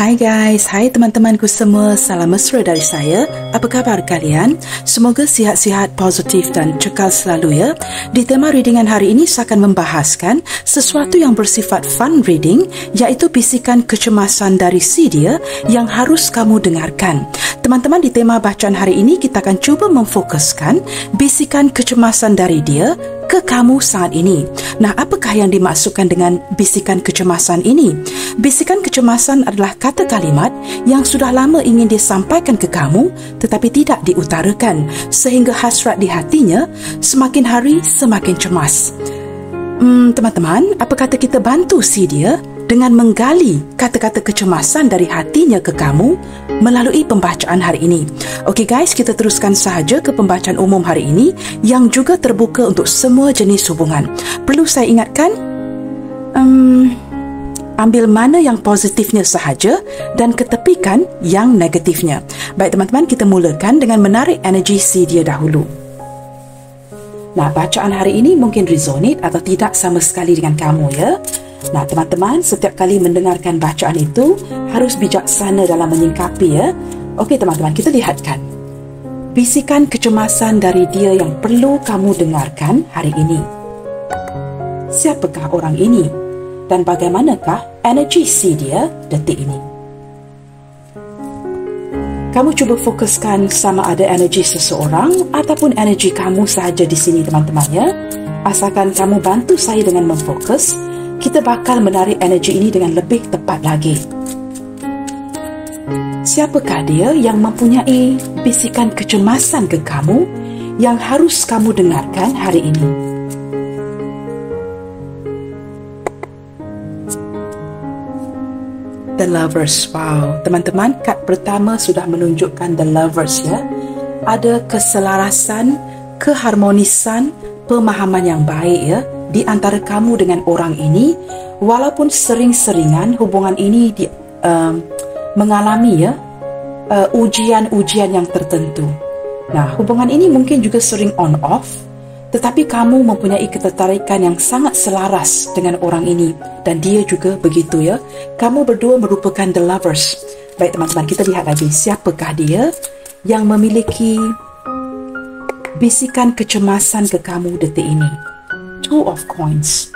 Hai guys, hai teman-temanku semua, salam mesra dari saya. Apa khabar kalian? Semoga sihat-sihat, positif dan cekal selalu ya. Di tema readingan hari ini saya akan membahaskan sesuatu yang bersifat fun reading, iaitu bisikan kecemasan dari si dia yang harus kamu dengarkan. Teman-teman, di tema bacaan hari ini kita akan cuba memfokuskan bisikan kecemasan dari dia ke kamu saat ini. Nah, apakah yang dimaksudkan dengan bisikan kecemasan ini? Bisikan kecemasan adalah kata kalimat yang sudah lama ingin disampaikan ke kamu tetapi tidak diutarakan, sehingga hasrat di hatinya semakin hari semakin cemas. Teman-teman, apa kata kita bantu si dia dengan menggali kata-kata kecemasan dari hatinya ke kamu melalui pembacaan hari ini. Okey guys, kita teruskan sahaja ke pembacaan umum hari ini yang juga terbuka untuk semua jenis hubungan. Perlu saya ingatkan, ambil mana yang positifnya sahaja dan ketepikan yang negatifnya. Baik teman-teman, kita mulakan dengan menarik energi si dia dahulu. Nah, bacaan hari ini mungkin resonate atau tidak sama sekali dengan kamu ya. Nah, teman-teman, setiap kali mendengarkan bacaan itu harus bijaksana dalam menyingkapi ya. Okey teman-teman, kita lihatkan bisikan kecemasan dari dia yang perlu kamu dengarkan hari ini. Siapakah orang ini? Dan bagaimanakah energi si dia detik ini? Kamu cuba fokuskan sama ada energi seseorang ataupun energi kamu sahaja di sini teman-teman ya. Asalkan kamu bantu saya dengan memfokus, kita bakal menarik energi ini dengan lebih tepat lagi. Siapakah dia yang mempunyai bisikan kecemasan ke kamu yang harus kamu dengarkan hari ini? The Lovers. Wow, teman-teman, kad pertama sudah menunjukkan The Lovers ya. Ada keselarasan, keharmonisan, pemahaman yang baik ya di antara kamu dengan orang ini, walaupun sering-seringan hubungan ini mengalami ya ujian-ujian yang tertentu. Nah, hubungan ini mungkin juga sering on off, tetapi kamu mempunyai ketertarikan yang sangat selaras dengan orang ini dan dia juga begitu ya. Kamu berdua merupakan The Lovers. Baik teman-teman, kita lihat lagi siapakah dia yang memiliki bisikan kecemasan ke kamu detik ini. Two of Coins.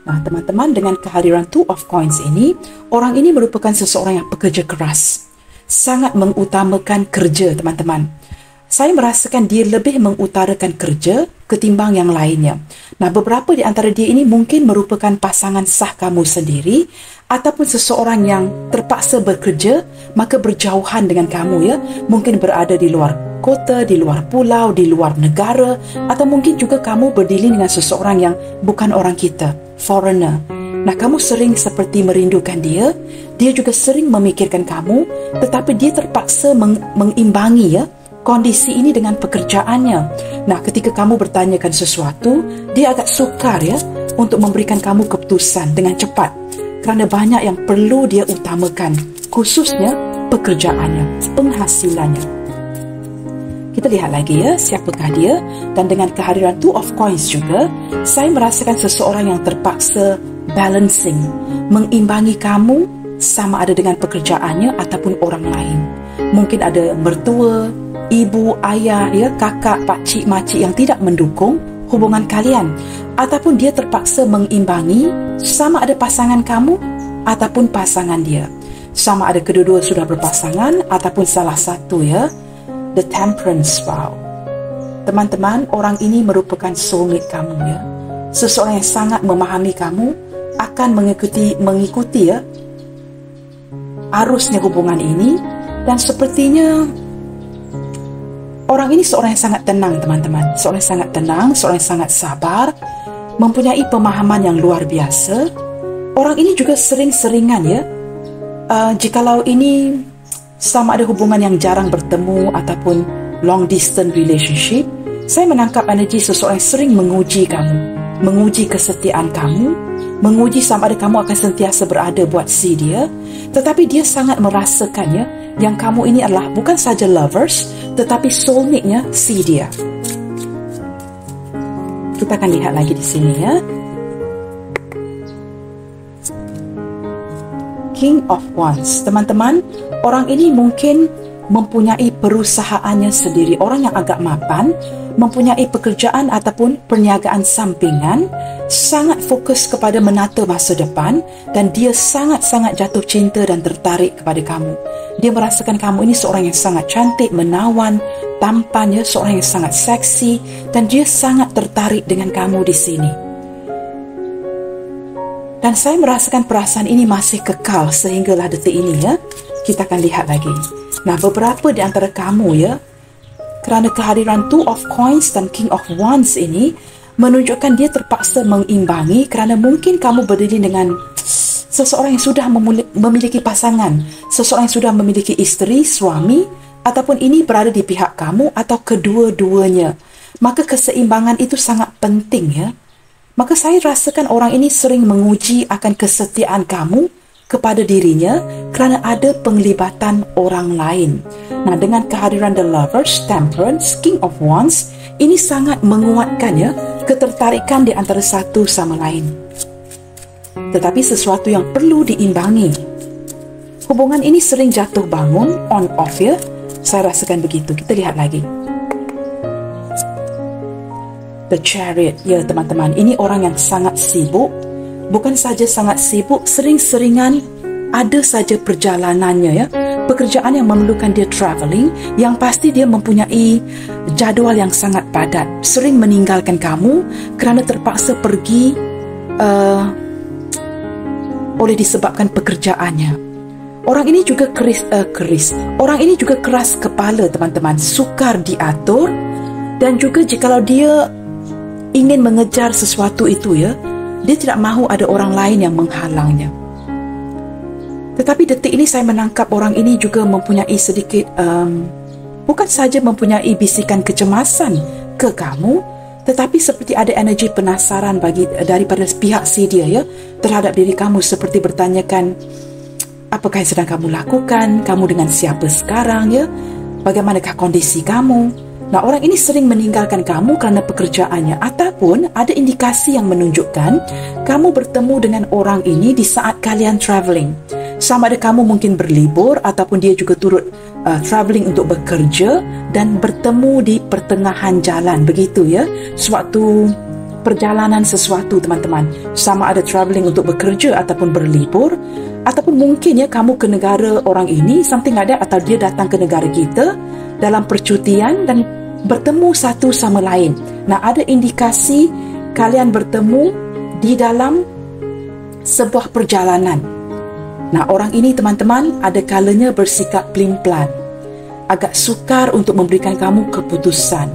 Nah teman-teman, dengan kehadiran Two of Coins ini, orang ini merupakan seseorang yang pekerja keras, sangat mengutamakan kerja teman-teman. Saya merasakan dia lebih mengutarakan kerja ketimbang yang lainnya. Nah, beberapa di antara dia ini mungkin merupakan pasangan sah kamu sendiri ataupun seseorang yang terpaksa bekerja maka berjauhan dengan kamu ya. Mungkin berada di luar kota, di luar pulau, di luar negara, atau mungkin juga kamu berdilin dengan seseorang yang bukan orang kita, foreigner. Nah, kamu sering seperti merindukan dia, dia juga sering memikirkan kamu, tetapi dia terpaksa mengimbangi ya kondisi ini dengan pekerjaannya. Nah, ketika kamu bertanyakan sesuatu, dia agak sukar ya untuk memberikan kamu keputusan dengan cepat kerana banyak yang perlu dia utamakan, khususnya pekerjaannya, penghasilannya. Kita lihat lagi ya siapakah dia, dan dengan kehadiran Two of Coins juga, saya merasakan seseorang yang terpaksa balancing, mengimbangi kamu sama ada dengan pekerjaannya ataupun orang lain. Mungkin ada mertua, ibu, ayah, ya, kakak, pakcik, makcik yang tidak mendukung hubungan kalian, ataupun dia terpaksa mengimbangi sama ada pasangan kamu ataupun pasangan dia. Sama ada kedua-dua sudah berpasangan ataupun salah satu ya. The Temperance. Wow. Teman-teman, orang ini merupakan soulmate kamu ya. Seseorang yang sangat memahami kamu, akan mengikuti ya arusnya hubungan ini, dan sepertinya orang ini seorang yang sangat tenang teman-teman. Seorang yang sangat tenang, seorang yang sangat sabar, mempunyai pemahaman yang luar biasa. Orang ini juga sering-seringan ya, jikalau ini sama ada hubungan yang jarang bertemu ataupun long distance relationship, saya menangkap energi seseorang yang sering menguji kamu, menguji kesetiaan kamu, menguji sama ada kamu akan sentiasa berada buat si dia. Tetapi dia sangat merasakan ya, yang kamu ini adalah bukan saja lovers, tetapi soulmate-nya si dia. Kita akan lihat lagi di sini ya. King of Wands. Teman-teman, orang ini mungkin mempunyai perusahaannya sendiri, orang yang agak mapan, mempunyai pekerjaan ataupun perniagaan sampingan, sangat fokus kepada menata masa depan, dan dia sangat-sangat jatuh cinta dan tertarik kepada kamu. Dia merasakan kamu ini seorang yang sangat cantik, menawan, tampan, seorang yang sangat seksi, dan dia sangat tertarik dengan kamu di sini. Dan saya merasakan perasaan ini masih kekal sehinggalah detik ini. Kita akan lihat lagi. Nah, beberapa di antara kamu kerana kehadiran Two of Coins dan King of Wands ini menunjukkan dia terpaksa mengimbangi kerana mungkin kamu berdiri dengan seseorang yang sudah memiliki pasangan, seseorang yang sudah memiliki isteri, suami, ataupun ini berada di pihak kamu atau kedua-duanya. Maka keseimbangan itu sangat penting. Maka saya rasakan orang ini sering menguji akan kesetiaan kamu kepada dirinya kerana ada penglibatan orang lain. Nah, dengan kehadiran The Lovers, Temperance, King of Wands, ini sangat menguatkan ketertarikan di antara satu sama lain. Tetapi sesuatu yang perlu diimbangi. Hubungan ini sering jatuh bangun, on off Saya rasakan begitu. Kita lihat lagi. The Chariot, teman-teman, ini orang yang sangat sibuk. Bukan saja sangat sibuk, sering-seringan ada saja perjalanannya pekerjaan yang memerlukan dia travelling, yang pasti dia mempunyai jadual yang sangat padat, sering meninggalkan kamu kerana terpaksa pergi oleh disebabkan pekerjaannya. Orang ini juga Orang ini juga keras kepala, teman-teman, sukar diatur, dan juga jikalau dia ingin mengejar sesuatu itu dia tidak mahu ada orang lain yang menghalangnya. Tetapi detik ini saya menangkap orang ini juga mempunyai sedikit bukan saja mempunyai bisikan kecemasan ke kamu, tetapi seperti ada energi penasaran daripada pihak si dia terhadap diri kamu, seperti bertanyakan, apakah yang sedang kamu lakukan? Kamu dengan siapa sekarang Bagaimanakah kondisi kamu? Nah, orang ini sering meninggalkan kamu kerana pekerjaannya, ataupun ada indikasi yang menunjukkan kamu bertemu dengan orang ini di saat kalian travelling. Sama ada kamu mungkin berlibur ataupun dia juga turut travelling untuk bekerja dan bertemu di pertengahan jalan, begitu suatu perjalanan sesuatu, teman-teman. Sama ada travelling untuk bekerja ataupun berlibur, ataupun mungkin kamu ke negara orang ini, something like that, atau dia datang ke negara kita dalam percutian dan bertemu satu sama lain. Nah, ada indikasi kalian bertemu di dalam sebuah perjalanan. Nah, orang ini, teman-teman, ada kalanya bersikap pelin-pelan, agak sukar untuk memberikan kamu keputusan.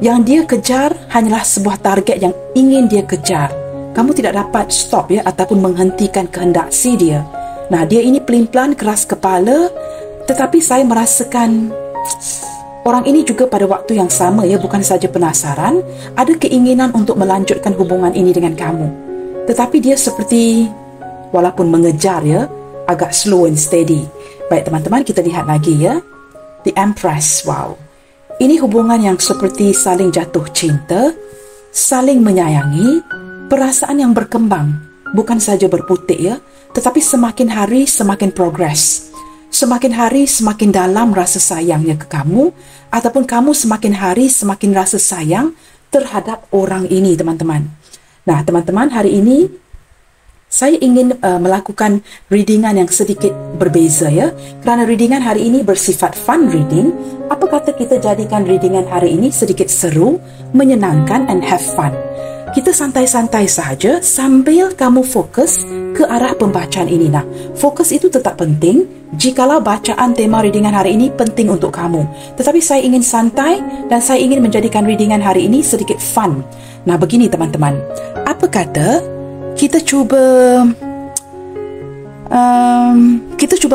Yang dia kejar hanyalah sebuah target yang ingin dia kejar. Kamu tidak dapat stop ataupun menghentikan kehendak si dia. Nah, dia ini pelin-pelan, keras kepala, tetapi saya merasakan orang ini juga pada waktu yang sama bukan saja penasaran, ada keinginan untuk melanjutkan hubungan ini dengan kamu. Tetapi dia seperti walaupun mengejar agak slow and steady. Baik, teman-teman, kita lihat lagi The Empress. Wow. Ini hubungan yang seperti saling jatuh cinta, saling menyayangi, perasaan yang berkembang, bukan saja berputik tetapi semakin hari semakin progress. Semakin hari semakin dalam rasa sayangnya ke kamu, ataupun kamu semakin hari semakin rasa sayang terhadap orang ini, teman-teman. Nah, teman-teman, hari ini saya ingin melakukan readingan yang sedikit berbeza kerana readingan hari ini bersifat fun reading. Apa kata kita jadikan readingan hari ini sedikit seru, menyenangkan, and have fun. Kita santai-santai sahaja sambil kamu fokus ke arah pembacaan ini. Nah, fokus itu tetap penting jikalau bacaan tema readingan hari ini penting untuk kamu. Tetapi saya ingin santai dan saya ingin menjadikan readingan hari ini sedikit fun. Nah, begini, teman-teman. Apa kata kita cuba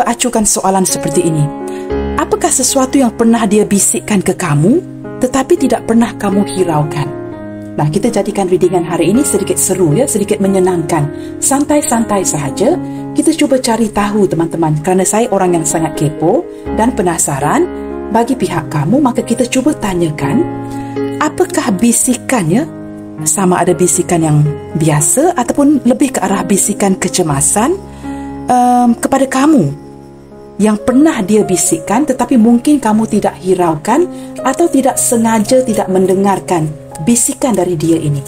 acukan soalan seperti ini. Apakah sesuatu yang pernah dia bisikkan ke kamu tetapi tidak pernah kamu hiraukan? Nah, kita jadikan readingan hari ini sedikit seru sedikit menyenangkan. Santai-santai sahaja. Kita cuba cari tahu, teman-teman. Kerana saya orang yang sangat kepo dan penasaran bagi pihak kamu, maka kita cuba tanyakan, apakah bisikannya sama ada bisikan yang biasa ataupun lebih ke arah bisikan kecemasan, kepada kamu yang pernah dia bisikkan tetapi mungkin kamu tidak hiraukan atau tidak sengaja tidak mendengarkan bisikan dari dia ini.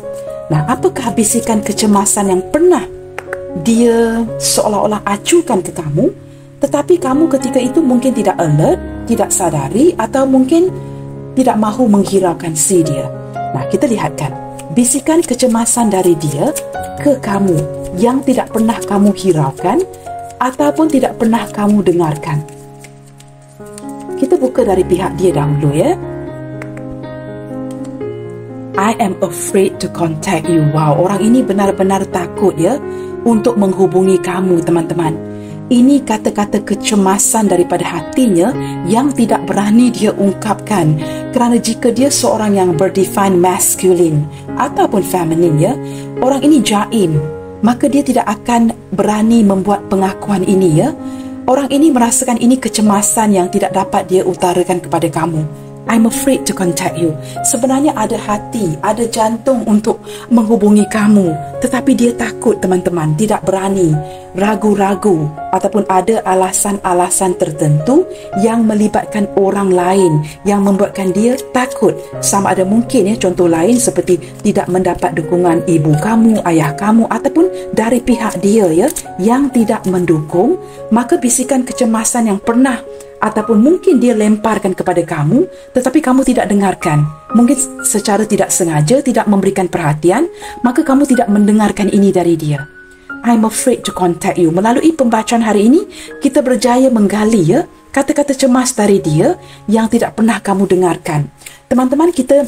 Nah, apakah bisikan kecemasan yang pernah dia seolah-olah acukan ke kamu, tetapi kamu ketika itu mungkin tidak alert, tidak sadari, atau mungkin tidak mahu menghiraukan si dia. Nah, kita lihatkan bisikan kecemasan dari dia ke kamu yang tidak pernah kamu hiraukan ataupun tidak pernah kamu dengarkan. Kita buka dari pihak dia dahulu ya. I am afraid to contact you. Wow, orang ini benar-benar takut ya untuk menghubungi kamu, teman-teman. Ini kata-kata kecemasan daripada hatinya yang tidak berani dia ungkapkan. Kerana jika dia seorang yang berdefine masculine ataupun feminine ya, orang ini jaim, maka dia tidak akan berani membuat pengakuan ini ya. Orang ini merasakan ini kecemasan yang tidak dapat dia utarakan kepada kamu. I'm afraid to contact you. Sebenarnya ada hati, ada jantung untuk menghubungi kamu, tetapi dia takut, teman-teman, tidak berani, ragu-ragu, ataupun ada alasan-alasan tertentu yang melibatkan orang lain yang membuatkan dia takut. Sama ada mungkin ya, contoh lain seperti tidak mendapat dukungan ibu kamu, ayah kamu, ataupun dari pihak dia ya yang tidak mendukung. Maka bisikan kecemasan yang pernah ataupun mungkin dia lemparkan kepada kamu tetapi kamu tidak dengarkan, mungkin secara tidak sengaja tidak memberikan perhatian, maka kamu tidak mendengarkan ini dari dia. I'm afraid to contact you. Melalui pembacaan hari ini kita berjaya menggali ya kata-kata cemas dari dia yang tidak pernah kamu dengarkan. Teman-teman, kita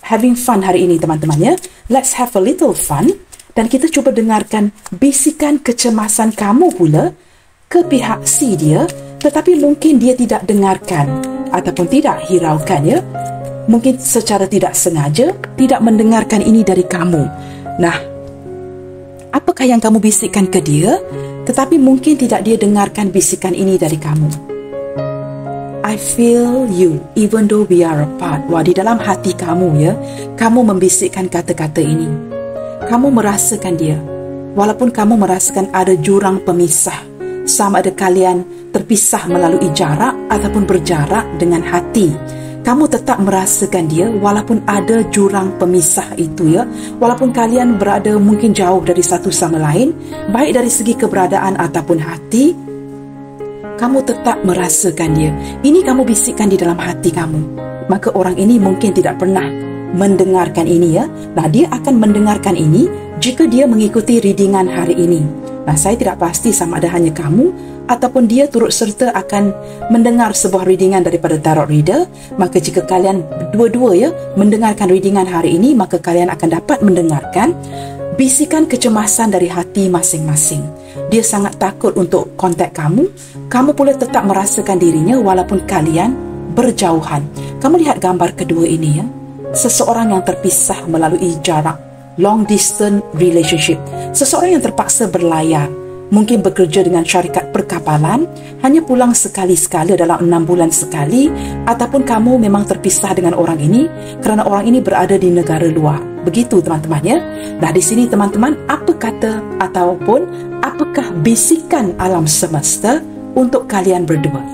having fun hari ini, teman-teman ya. Let's have a little fun dan kita cuba dengarkan bisikan kecemasan kamu pula ke pihak si dia, tetapi mungkin dia tidak dengarkan ataupun tidak hiraukan ya. Mungkin secara tidak sengaja tidak mendengarkan ini dari kamu. Nah, apakah yang kamu bisikkan ke dia, tetapi mungkin tidak dia dengarkan bisikan ini dari kamu? I feel you even though we are apart. Wah, di dalam hati kamu ya, kamu membisikkan kata-kata ini. Kamu merasakan dia, walaupun kamu merasakan ada jurang pemisah. Sama ada kalian terpisah melalui jarak ataupun berjarak dengan hati, kamu tetap merasakan dia walaupun ada jurang pemisah itu ya. Walaupun kalian berada mungkin jauh dari satu sama lain, baik dari segi keberadaan ataupun hati, kamu tetap merasakan dia. Ini kamu bisikkan di dalam hati kamu. Maka orang ini mungkin tidak pernah mendengarkan ini ya. Nah, dia akan mendengarkan ini jika dia mengikuti readingan hari ini. Nah, saya tidak pasti sama ada hanya kamu ataupun dia turut serta akan mendengar sebuah readingan daripada tarot reader. Maka jika kalian dua-dua ya mendengarkan readingan hari ini, maka kalian akan dapat mendengarkan bisikan kecemasan dari hati masing-masing. Dia sangat takut untuk kontak kamu. Kamu pula tetap merasakan dirinya walaupun kalian berjauhan. Kamu lihat gambar kedua ini ya. Seseorang yang terpisah melalui jarak, long distance relationship. Seseorang yang terpaksa berlayar, mungkin bekerja dengan syarikat perkapalan, hanya pulang sekali-sekala dalam 6 bulan sekali, ataupun kamu memang terpisah dengan orang ini kerana orang ini berada di negara luar. Begitu teman-teman ya. Nah, di sini teman-teman, apa kata ataupun apakah bisikan alam semesta untuk kalian berdua?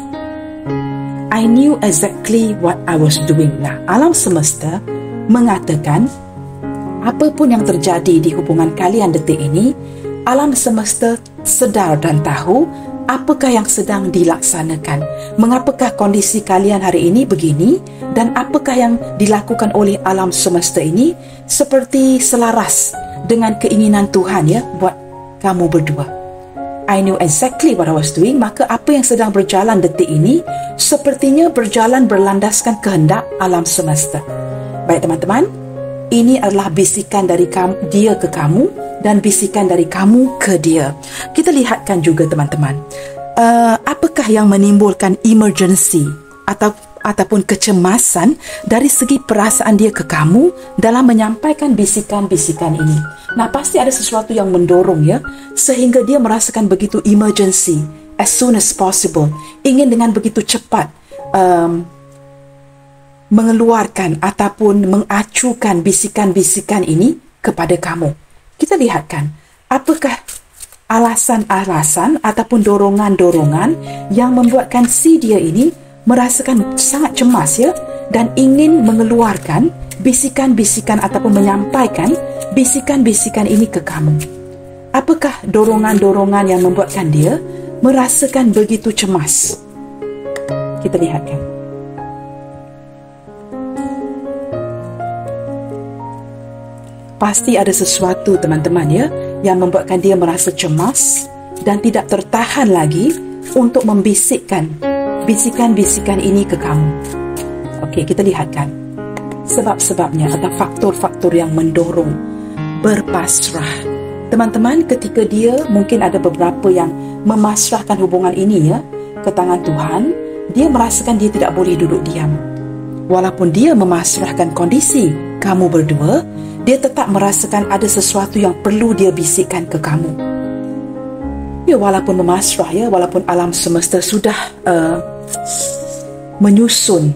I knew exactly what I was doing. Nah, alam semesta mengatakan apapun yang terjadi di hubungan kalian detik ini, alam semesta sedar dan tahu apakah yang sedang dilaksanakan. Mengapakah kondisi kalian hari ini begini dan apakah yang dilakukan oleh alam semesta ini seperti selaras dengan keinginan Tuhan ya buat kamu berdua. I knew exactly what I was doing. Maka apa yang sedang berjalan detik ini sepertinya berjalan berlandaskan kehendak alam semesta. Baik teman-teman, ini adalah bisikan dari dia ke kamu dan bisikan dari kamu ke dia. Kita lihatkan juga teman-teman, apakah yang menimbulkan emergency ataupun kecemasan dari segi perasaan dia ke kamu dalam menyampaikan bisikan-bisikan ini. Nah, pasti ada sesuatu yang mendorong ya, sehingga dia merasakan begitu emergency, as soon as possible, ingin dengan begitu cepat mengeluarkan ataupun mengacukan bisikan-bisikan ini kepada kamu. Kita lihatkan apakah alasan-alasan ataupun dorongan-dorongan yang membuatkan si dia ini merasakan sangat cemas ya, dan ingin mengeluarkan bisikan-bisikan ataupun menyampaikan bisikan-bisikan ini ke kamu. Apakah dorongan-dorongan yang membuatkan dia merasakan begitu cemas? Kita lihatkan. Pasti ada sesuatu teman-teman ya yang membuatkan dia merasa cemas dan tidak tertahan lagi untuk membisikkan bisikan-bisikan ini ke kamu. Okey, kita lihatkan sebab-sebabnya atau faktor-faktor yang mendorong berpasrah. Teman-teman, ketika dia mungkin ada beberapa yang memasrahkan hubungan ini ya ke tangan Tuhan, dia merasakan dia tidak boleh duduk diam. Walaupun dia memasrahkan kondisi kamu berdua, dia tetap merasakan ada sesuatu yang perlu dia bisikkan ke kamu. Ya, walaupun memasrah ya, walaupun alam semesta sudah menyusun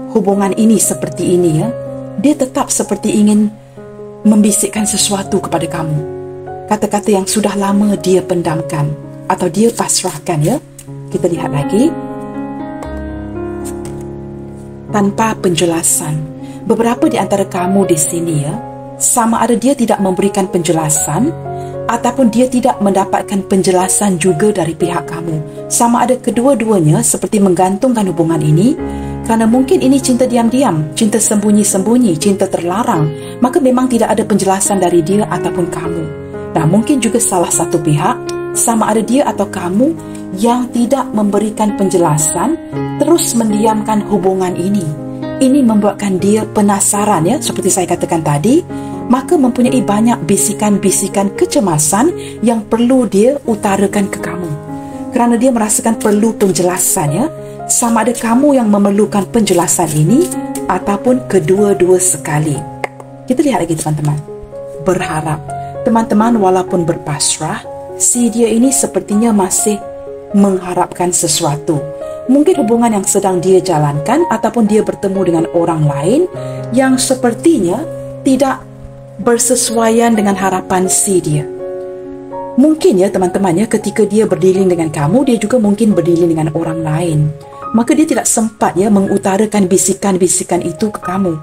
hubungan ini seperti ini ya, dia tetap seperti ingin membisikkan sesuatu kepada kamu. Kata-kata yang sudah lama dia pendamkan atau dia pasrahkan ya. Kita lihat lagi. Tanpa penjelasan. Beberapa di antara kamu di sini ya, sama ada dia tidak memberikan penjelasan ataupun dia tidak mendapatkan penjelasan juga dari pihak kamu. Sama ada kedua-duanya seperti menggantungkan hubungan ini kerana mungkin ini cinta diam-diam, cinta sembunyi-sembunyi, cinta terlarang, maka memang tidak ada penjelasan dari dia ataupun kamu. Nah, mungkin juga salah satu pihak, sama ada dia atau kamu yang tidak memberikan penjelasan, terus mendiamkan hubungan ini. Ini membuatkan dia penasaran ya, seperti saya katakan tadi, maka mempunyai banyak bisikan-bisikan kecemasan yang perlu dia utarakan ke kamu. Kerana dia merasakan perlu penjelasan ya, sama ada kamu yang memerlukan penjelasan ini ataupun kedua-dua sekali. Kita lihat lagi teman-teman. Berharap. Teman-teman, walaupun berpasrah, si dia ini sepertinya masih mengharapkan sesuatu. Mungkin hubungan yang sedang dia jalankan ataupun dia bertemu dengan orang lain yang sepertinya tidak bersesuaian dengan harapan si dia. Mungkin ya teman-teman ya, ketika dia berdealing dengan kamu, dia juga mungkin berdealing dengan orang lain. Maka dia tidak sempat ya mengutarakan bisikan-bisikan itu ke kamu.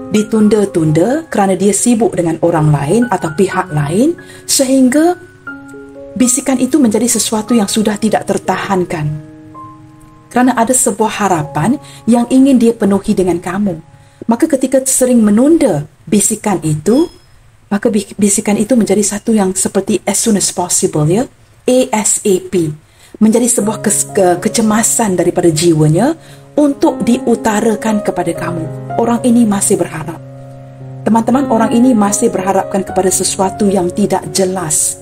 Ditunda-tunda kerana dia sibuk dengan orang lain atau pihak lain, sehingga bisikan itu menjadi sesuatu yang sudah tidak tertahankan. Kerana ada sebuah harapan yang ingin dia penuhi dengan kamu. Maka ketika sering menunda bisikan itu, maka bisikan itu menjadi satu yang seperti as soon as possible ya, ASAP. Menjadi sebuah kecemasan daripada jiwanya untuk diutarakan kepada kamu. Orang ini masih berharap. Teman-teman, orang ini masih berharapkan kepada sesuatu yang tidak jelas.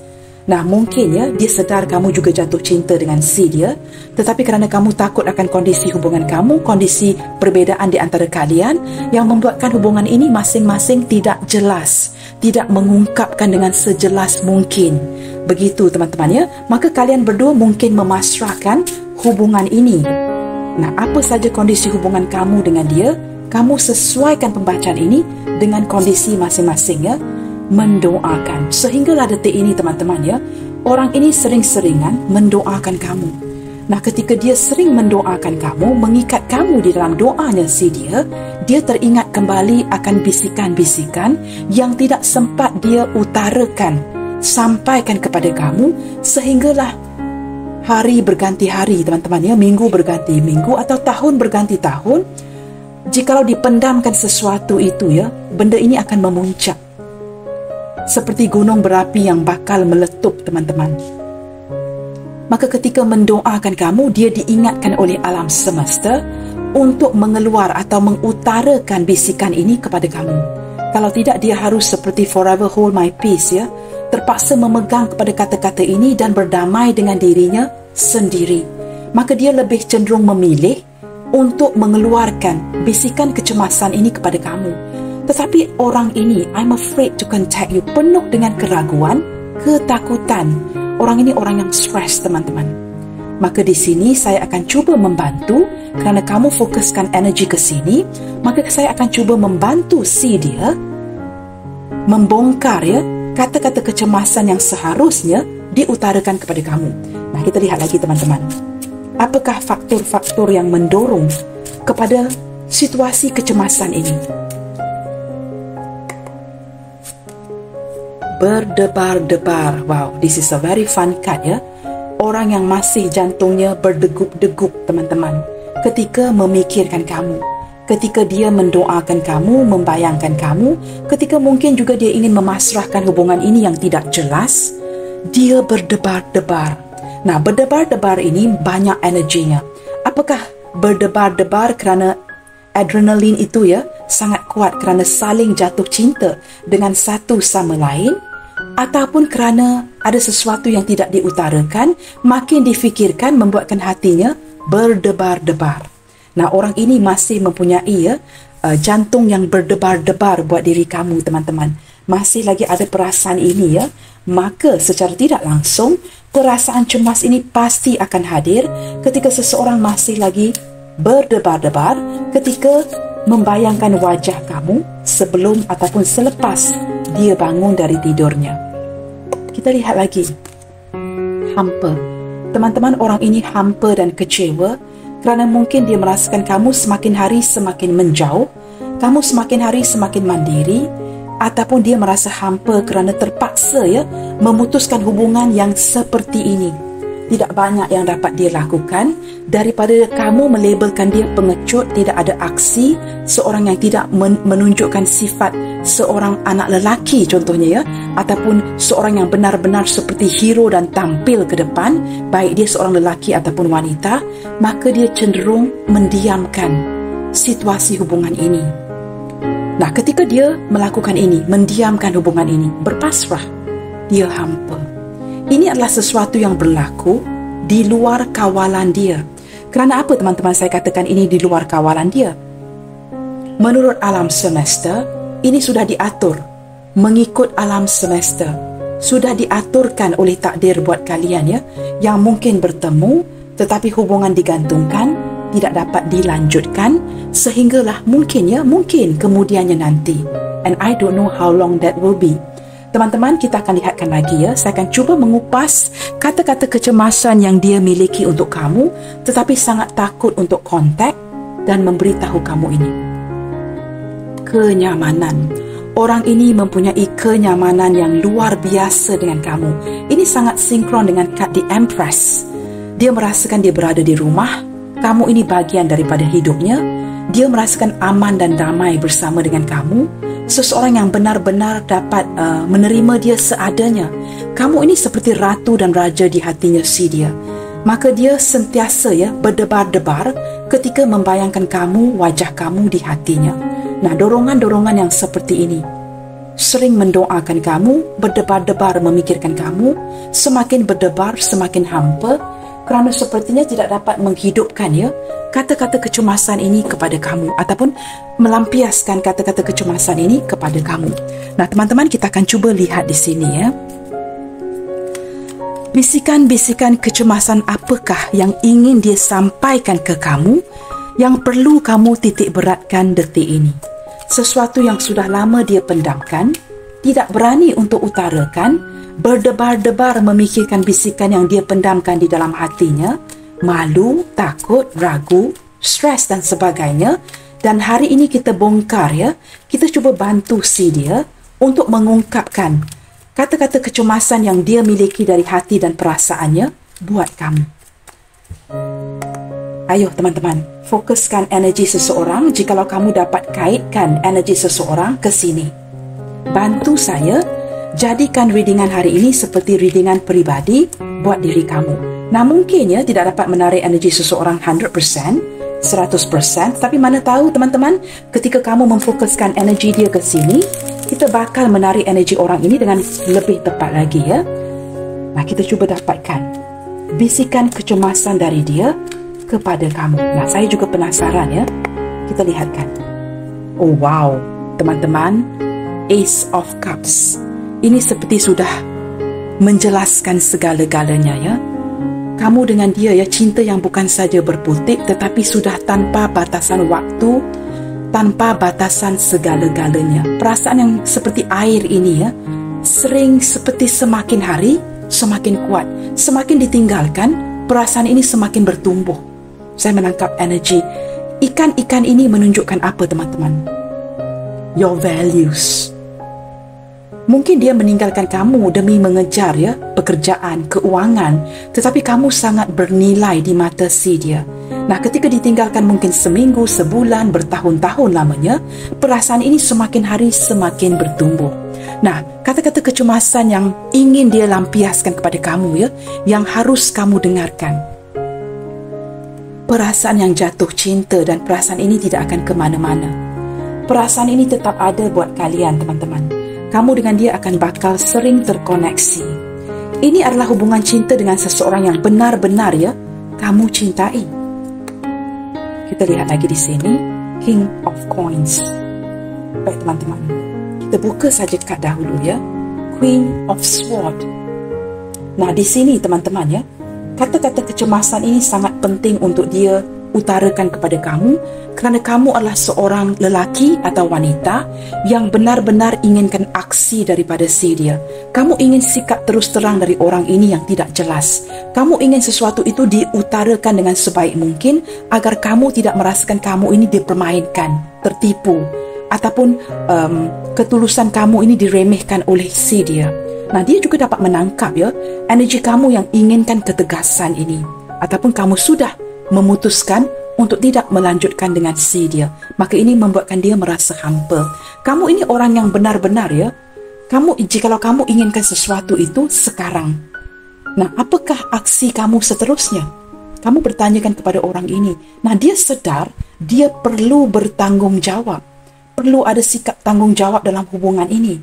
Nah, mungkin ya, dia sedar kamu juga jatuh cinta dengan si dia, tetapi kerana kamu takut akan kondisi hubungan kamu, kondisi perbezaan di antara kalian, yang membuatkan hubungan ini masing-masing tidak jelas, tidak mengungkapkan dengan sejelas mungkin. Begitu teman-teman ya, maka kalian berdua mungkin memasrahkan hubungan ini. Nah, apa saja kondisi hubungan kamu dengan dia, kamu sesuaikan pembacaan ini dengan kondisi masing-masing ya. Mendoakan. Sehinggalah detik ini teman-teman ya, orang ini sering-seringan mendoakan kamu. Nah, ketika dia sering mendoakan kamu, mengikat kamu di dalam doanya si dia teringat kembali akan bisikan-bisikan yang tidak sempat dia utarakan, sampaikan kepada kamu, sehinggalah hari berganti hari teman-teman ya, minggu berganti minggu atau tahun berganti tahun. Jikalau dipendamkan sesuatu itu ya, benda ini akan memuncak seperti gunung berapi yang bakal meletup teman-teman. Maka ketika mendoakan kamu, dia diingatkan oleh alam semesta untuk mengeluar atau mengutarakan bisikan ini kepada kamu. Kalau tidak, dia harus seperti forever hold my peace ya, terpaksa memegang kepada kata-kata ini dan berdamai dengan dirinya sendiri. Maka dia lebih cenderung memilih untuk mengeluarkan bisikan kecemasan ini kepada kamu. Tetapi orang ini, I'm afraid to contact you, penuh dengan keraguan, ketakutan. Orang ini orang yang stres teman-teman. Maka di sini saya akan cuba membantu, kerana kamu fokuskan energi ke sini, maka saya akan cuba membantu si dia membongkar ya kata-kata kecemasan yang seharusnya diutarakan kepada kamu. Nah, kita lihat lagi teman-teman. Apakah faktor-faktor yang mendorong kepada situasi kecemasan ini? Berdebar-debar. Wow, this is a very fun card ya. Orang yang masih jantungnya berdegup-degup teman-teman, ketika memikirkan kamu, ketika dia mendoakan kamu, membayangkan kamu, ketika mungkin juga dia ingin memasrahkan hubungan ini yang tidak jelas, dia berdebar-debar. Nah, berdebar-debar ini banyak energinya. Apakah berdebar-debar kerana adrenalin itu ya sangat kuat kerana saling jatuh cinta dengan satu sama lain, ataupun kerana ada sesuatu yang tidak diutarakan, makin difikirkan membuatkan hatinya berdebar-debar. Nah, orang ini masih mempunyai jantung yang berdebar-debar buat diri kamu teman-teman. Masih lagi ada perasaan ini ya. Maka secara tidak langsung perasaan cemas ini pasti akan hadir ketika seseorang masih lagi berdebar-debar ketika membayangkan wajah kamu sebelum ataupun selepas dia bangun dari tidurnya. Kita lihat lagi. Hampa. Teman-teman, orang ini hampa dan kecewa kerana mungkin dia merasakan kamu semakin hari semakin menjauh, kamu semakin hari semakin mandiri, ataupun dia merasa hampa kerana terpaksa ya memutuskan hubungan yang seperti ini. Tidak banyak yang dapat dia lakukan daripada kamu melabelkan dia pengecut, tidak ada aksi, seorang yang tidak menunjukkan sifat seorang anak lelaki contohnya ya, ataupun seorang yang benar-benar seperti hero dan tampil ke depan, baik dia seorang lelaki ataupun wanita, maka dia cenderung mendiamkan situasi hubungan ini. Nah, ketika dia melakukan ini, mendiamkan hubungan ini, berpasrah, dia hampa. Ini adalah sesuatu yang berlaku di luar kawalan dia. Kerana apa teman-teman saya katakan ini di luar kawalan dia? Menurut alam semesta, ini sudah diatur. Mengikut alam semesta, sudah diaturkan oleh takdir buat kalian ya, yang mungkin bertemu, tetapi hubungan digantungkan, tidak dapat dilanjutkan, sehinggalah mungkin kemudiannya nanti. And I don't know how long that will be. Teman-teman, kita akan lihatkan lagi ya. Saya akan cuba mengupas kata-kata kecemasan yang dia miliki untuk kamu, tetapi sangat takut untuk kontak dan memberitahu kamu ini. Kenyamanan. Orang ini mempunyai kenyamanan yang luar biasa dengan kamu. Ini sangat sinkron dengan kad The Empress. Dia merasakan dia berada di rumah, kamu ini bagian daripada hidupnya. Dia merasakan aman dan damai bersama dengan kamu. Seseorang yang benar-benar dapat menerima dia seadanya. Kamu ini seperti ratu dan raja di hatinya si dia. Maka dia sentiasa ya berdebar-debar ketika membayangkan kamu, wajah kamu di hatinya. Nah, dorongan-dorongan yang seperti ini sering mendoakan kamu, berdebar-debar memikirkan kamu, semakin berdebar, semakin hampa, kerana sepertinya tidak dapat menghidupkan ya kata-kata kecemasan ini kepada kamu, ataupun melampiaskan kata-kata kecemasan ini kepada kamu. Nah, teman-teman, kita akan cuba lihat di sini ya. Bisikan-bisikan kecemasan apakah yang ingin dia sampaikan ke kamu, yang perlu kamu titik beratkan detik ini? Sesuatu yang sudah lama dia pendamkan, tidak berani untuk utarakan, berdebar-debar memikirkan bisikan yang dia pendamkan di dalam hatinya, malu, takut, ragu, stres dan sebagainya. Dan hari ini kita bongkar ya, kita cuba bantu si dia untuk mengungkapkan kata-kata kecemasan yang dia miliki dari hati dan perasaannya buat kamu. Ayo teman-teman, fokuskan energi seseorang jikalau kamu dapat kaitkan energi seseorang ke sini. Bantu saya, jadikan readingan hari ini seperti readingan peribadi buat diri kamu. Nah, mungkin ya tidak dapat menarik energi seseorang 100%, 100%, tapi mana tahu teman-teman, ketika kamu memfokuskan energi dia ke sini, kita bakal menarik energi orang ini dengan lebih tepat lagi ya. Nah, kita cuba dapatkan bisikan kecemasan dari dia kepada kamu. Nah, saya juga penasaran ya. Kita lihatkan. Oh wow, teman-teman, Ace of Cups. Ini seperti sudah menjelaskan segala-galanya ya. Kamu dengan dia ya, cinta yang bukan saja berputik tetapi sudah tanpa batasan waktu, tanpa batasan segala-galanya. Perasaan yang seperti air ini ya, sering seperti semakin hari semakin kuat. Semakin ditinggalkan, perasaan ini semakin bertumbuh. Saya menangkap energi. Ikan-ikan ini menunjukkan apa, teman-teman? Your values. Mungkin dia meninggalkan kamu demi mengejar pekerjaan, keuangan, tetapi kamu sangat bernilai di mata si dia. Nah, ketika ditinggalkan mungkin seminggu, sebulan, bertahun-tahun lamanya, perasaan ini semakin hari semakin bertumbuh. Nah, kata-kata kecemasan yang ingin dia lampiaskan kepada kamu yang harus kamu dengarkan. Perasaan yang jatuh cinta dan perasaan ini tidak akan ke mana-mana. Perasaan ini tetap ada buat kalian, teman-teman. Kamu dengan dia akan bakal sering terkoneksi. Ini adalah hubungan cinta dengan seseorang yang benar-benar kamu cintai. Kita lihat lagi di sini, King of Coins. Baik, teman-teman. Kita buka saja kad dahulu Queen of Sword. Nah, di sini teman-teman kata-kata kecemasan ini sangat penting untuk dia utarakan kepada kamu, kerana kamu adalah seorang lelaki atau wanita yang benar-benar inginkan aksi daripada si dia. Kamu ingin sikap terus terang dari orang ini yang tidak jelas. Kamu ingin sesuatu itu diutarakan dengan sebaik mungkin agar kamu tidak merasakan kamu ini dipermainkan, tertipu, ataupun ketulusan kamu ini diremehkan oleh si dia. Nah, dia juga dapat menangkap energi kamu yang inginkan ketegasan ini, ataupun kamu sudah memutuskan untuk tidak melanjutkan dengan si dia. Maka ini membuatkan dia merasa hampa. Kamu ini orang yang benar-benar jikalau kamu inginkan sesuatu itu sekarang. Nah, apakah aksi kamu seterusnya? Kamu bertanyakan kepada orang ini. Nah, dia sedar dia perlu bertanggungjawab. Perlu ada sikap tanggungjawab dalam hubungan ini.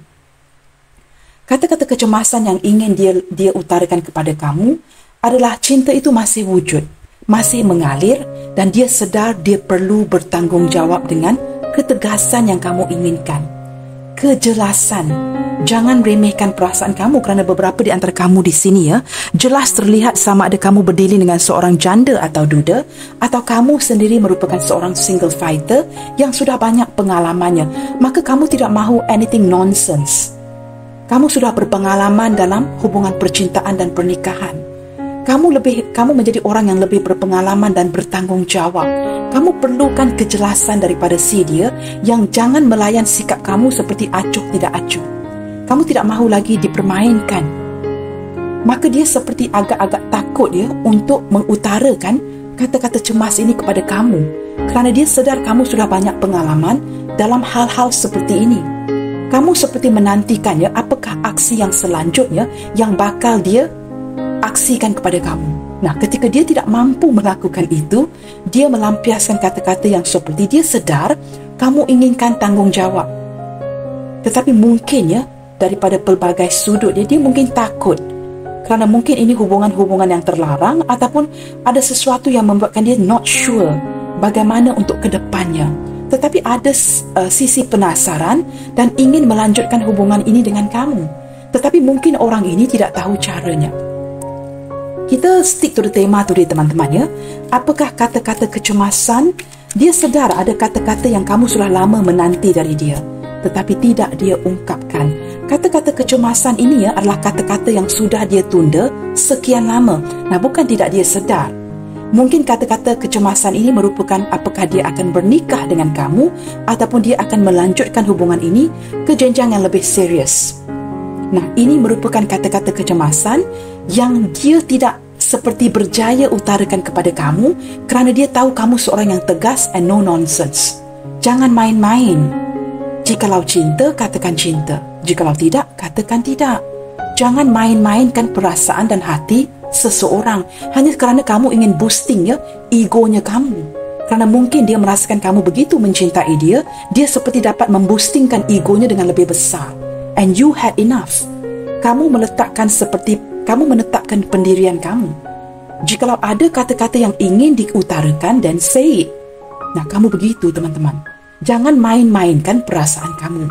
Kata-kata kecemasan yang ingin dia utarakan kepada kamu adalah cinta itu masih wujud, masih mengalir, dan dia sedar dia perlu bertanggungjawab dengan ketegasan yang kamu inginkan. Kejelasan. Jangan remehkan perasaan kamu, kerana beberapa di antara kamu di sini jelas terlihat sama ada kamu berdiri dengan seorang janda atau duda, atau kamu sendiri merupakan seorang single fighter yang sudah banyak pengalamannya. Maka kamu tidak mahu anything nonsense. Kamu sudah berpengalaman dalam hubungan percintaan dan pernikahan. Kamu menjadi orang yang lebih berpengalaman dan bertanggungjawab. Kamu perlukan kejelasan daripada si dia yang jangan melayan sikap kamu seperti acuh tidak acuh. Kamu tidak mahu lagi dipermainkan. Maka dia seperti agak-agak takut untuk mengutarakan kata-kata cemas ini kepada kamu, kerana dia sedar kamu sudah banyak pengalaman dalam hal-hal seperti ini. Kamu seperti menantikan apakah aksi yang selanjutnya yang bakal dia aksikan kepada kamu. Nah, ketika dia tidak mampu melakukan itu, dia melampiaskan kata-kata yang seperti dia sedar kamu inginkan tanggungjawab. Tetapi mungkin daripada pelbagai sudut dia mungkin takut, kerana mungkin ini hubungan-hubungan yang terlarang, ataupun ada sesuatu yang membuatkan dia not sure bagaimana untuk ke depannya. Tetapi ada sisi penasaran dan ingin melanjutkan hubungan ini dengan kamu. Tetapi mungkin orang ini tidak tahu caranya. Kita stick to the tema today, teman-teman Apakah kata-kata kecemasan? Dia sedar ada kata-kata yang kamu sudah lama menanti dari dia, tetapi tidak dia ungkapkan. Kata-kata kecemasan ini adalah kata-kata yang sudah dia tunda sekian lama. Nah, bukan tidak dia sedar. Mungkin kata-kata kecemasan ini merupakan apakah dia akan bernikah dengan kamu, ataupun dia akan melanjutkan hubungan ini ke jenjang yang lebih serius. Nah, ini merupakan kata-kata kecemasan yang dia tidak seperti berjaya utarakan kepada kamu, kerana dia tahu kamu seorang yang tegas and no nonsense. Jangan main-main. Jikalau cinta, katakan cinta. Jikalau tidak, katakan tidak. Jangan main-mainkan perasaan dan hati seseorang hanya kerana kamu ingin boosting egonya kamu. Kerana mungkin dia merasakan kamu begitu mencintai dia, dia seperti dapat memboostingkan egonya dengan lebih besar. And you had enough. Kamu menetapkan pendirian kamu. Jikalau ada kata-kata yang ingin diutarakan, then say it. Nah, kamu begitu, teman-teman. Jangan main-mainkan perasaan kamu.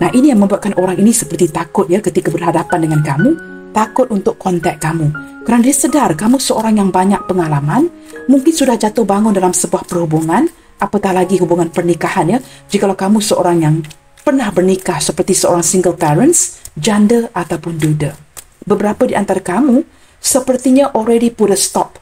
Nah, ini yang membuatkan orang ini seperti takut ketika berhadapan dengan kamu, takut untuk kontak kamu. Kerana dia sedar kamu seorang yang banyak pengalaman, mungkin sudah jatuh bangun dalam sebuah perhubungan, apatah lagi hubungan pernikahan jikalau kamu seorang yang pernah bernikah seperti seorang single parents, janda ataupun duda. beberapa di antara kamu sepertinya already put a stop.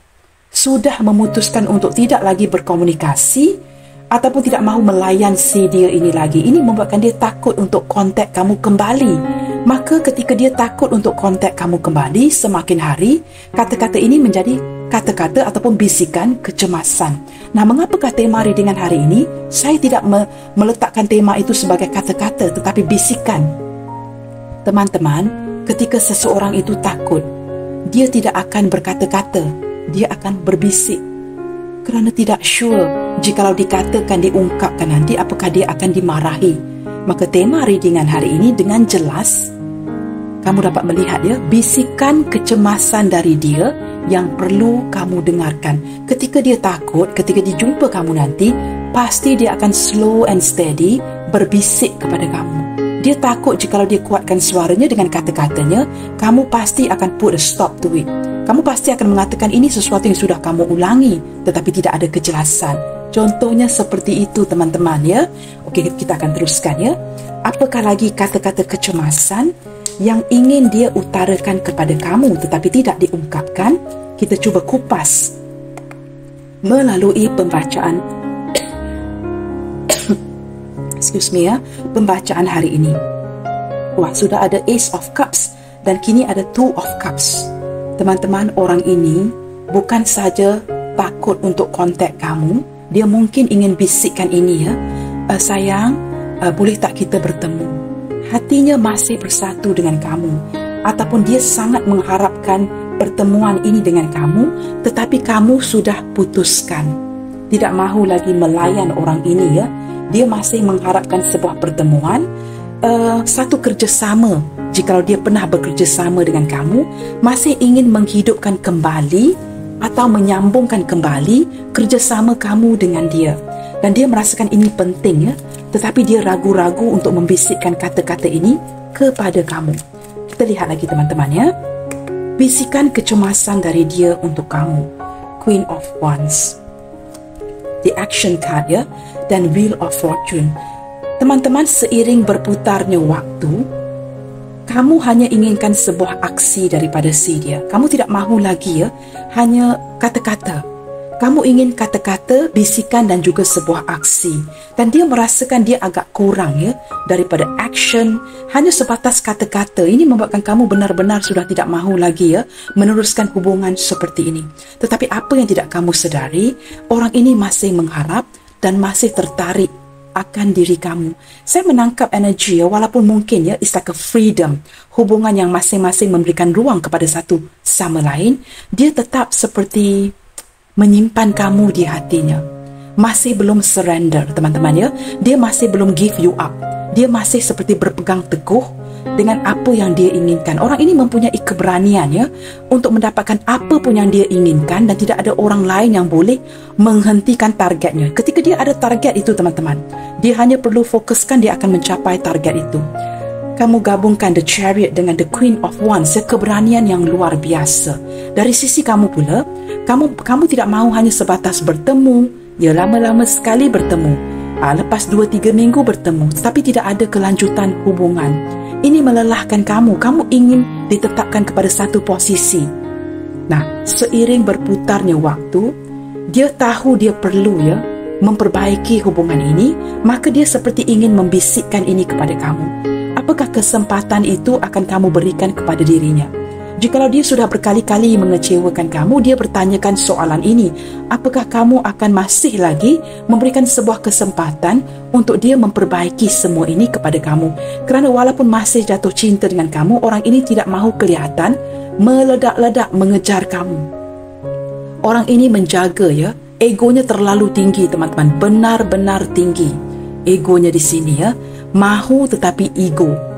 Sudah memutuskan untuk tidak lagi berkomunikasi ataupun tidak mahu melayan si dia ini lagi. Ini membuatkan dia takut untuk kontak kamu kembali. Maka ketika dia takut untuk kontak kamu kembali, semakin hari, kata-kata ini menjadi kata-kata ataupun bisikan kecemasan. Nah, mengapakah tema readingan hari ini? Saya tidak meletakkan tema itu sebagai kata-kata, tetapi bisikan. Teman-teman, ketika seseorang itu takut, dia tidak akan berkata-kata, dia akan berbisik. Kerana tidak sure, jikalau dikatakan, diungkapkan nanti, apakah dia akan dimarahi. Maka tema readingan hari ini dengan jelas, kamu dapat melihat ya, bisikan kecemasan dari dia yang perlu kamu dengarkan. Ketika dia takut, ketika dia jumpa kamu nanti, pasti dia akan slow and steady berbisik kepada kamu. Dia takut jikalau dia kuatkan suaranya dengan kata-katanya, kamu pasti akan put a stop to it. Kamu pasti akan mengatakan ini sesuatu yang sudah kamu ulangi, tetapi tidak ada kejelasan. Contohnya seperti itu, teman-teman ya. Okey, kita akan teruskan ya. Apakah lagi kata-kata kecemasan yang ingin dia utarakan kepada kamu tetapi tidak diungkapkan? Kita cuba kupas melalui pembacaan excuse me ya, pembacaan hari ini. Wah, sudah ada Ace of Cups dan kini ada Two of Cups. Teman-teman, orang ini bukan saja takut untuk kontak kamu, dia mungkin ingin bisikkan ini ya, sayang, boleh tak kita bertemu? Hatinya masih bersatu dengan kamu, ataupun dia sangat mengharapkan pertemuan ini dengan kamu, tetapi kamu sudah putuskan, tidak mahu lagi melayan orang ini ya. Dia masih mengharapkan sebuah pertemuan, satu kerjasama. Jikalau dia pernah bekerjasama dengan kamu, masih ingin menghidupkan kembali atau menyambungkan kembali kerjasama kamu dengan dia. Dan dia merasakan ini penting ya, tetapi dia ragu-ragu untuk membisikkan kata-kata ini kepada kamu. Kita lihat lagi teman-teman ya. Bisikan kecemasan dari dia untuk kamu. Queen of Wands, the action card ya, dan Wheel of Fortune. Teman-teman, seiring berputarnya waktu, kamu hanya inginkan sebuah aksi daripada si dia. Kamu tidak mahu lagi ya, hanya kata-kata. Kamu ingin kata-kata, bisikan dan juga sebuah aksi. Dan dia merasakan dia agak kurang ya, daripada action, hanya sebatas kata-kata. Ini membuatkan kamu benar-benar sudah tidak mahu lagi ya, meneruskan hubungan seperti ini. Tetapi apa yang tidak kamu sedari, orang ini masih mengharap dan masih tertarik akan diri kamu. Saya menangkap energi ya, walaupun mungkin ya, it's like a freedom. Hubungan yang masing-masing memberikan ruang kepada satu sama lain, dia tetap seperti menyimpan kamu di hatinya. Masih belum surrender, teman-teman ya. Dia masih belum give you up. Dia masih seperti berpegang teguh dengan apa yang dia inginkan. Orang ini mempunyai keberanian ya, untuk mendapatkan apa pun yang dia inginkan, dan tidak ada orang lain yang boleh menghentikan targetnya. Ketika dia ada target itu, teman-teman, dia hanya perlu fokuskan, dia akan mencapai target itu. Kamu gabungkan The Chariot dengan The Queen of Wands, keberanian yang luar biasa. Dari sisi kamu pula, kamu tidak mahu hanya sebatas bertemu, ya lama-lama sekali bertemu, lepas 2-3 minggu bertemu, tetapi tidak ada kelanjutan hubungan. Ini melelahkan kamu. Kamu ingin ditetapkan kepada satu posisi. Nah, seiring berputarnya waktu, dia tahu dia perlu ya memperbaiki hubungan ini, maka dia seperti ingin membisikkan ini kepada kamu. Apakah kesempatan itu akan kamu berikan kepada dirinya? Jikalau dia sudah berkali-kali mengecewakan kamu, dia bertanyakan soalan ini, apakah kamu akan masih lagi memberikan sebuah kesempatan untuk dia memperbaiki semua ini kepada kamu? Kerana walaupun masih jatuh cinta dengan kamu, orang ini tidak mahu kelihatan meledak-ledak mengejar kamu. Orang ini menjaga ya, egonya terlalu tinggi, teman-teman, benar-benar tinggi. Egonya di sini ya, mahu tetapi ego.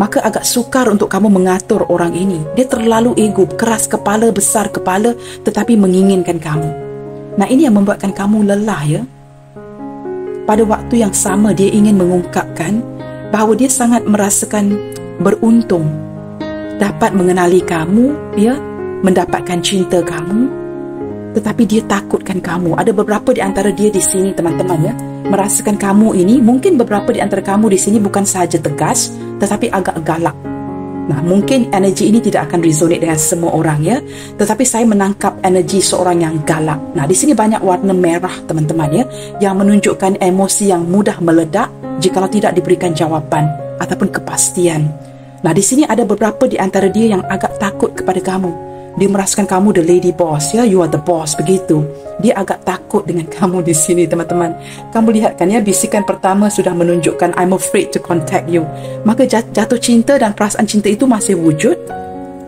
Maka agak sukar untuk kamu mengatur orang ini. Dia terlalu ego, keras kepala, besar kepala, tetapi menginginkan kamu. Nah, ini yang membuatkan kamu lelah ya. Pada waktu yang sama, dia ingin mengungkapkan bahawa dia sangat merasakan beruntung dapat mengenali kamu ya, mendapatkan cinta kamu, tetapi dia takutkan kamu. Ada beberapa di antara dia di sini, teman-teman ya, merasakan kamu ini, mungkin beberapa di antara kamu di sini bukan sahaja tegas, tetapi agak galak. Nah, mungkin energi ini tidak akan resonate dengan semua orang ya, tetapi saya menangkap energi seorang yang galak. Nah, di sini banyak warna merah teman-teman ya, yang menunjukkan emosi yang mudah meledak jikalau tidak diberikan jawapan ataupun kepastian. Nah, di sini ada beberapa di antara dia yang agak takut kepada kamu. Dia merasakan kamu the lady boss ya, you are the boss begitu. Dia agak takut dengan kamu di sini teman-teman. Kamu lihat kan ya, bisikan pertama sudah menunjukkan I'm afraid to contact you. Maka jatuh cinta dan perasaan cinta itu masih wujud,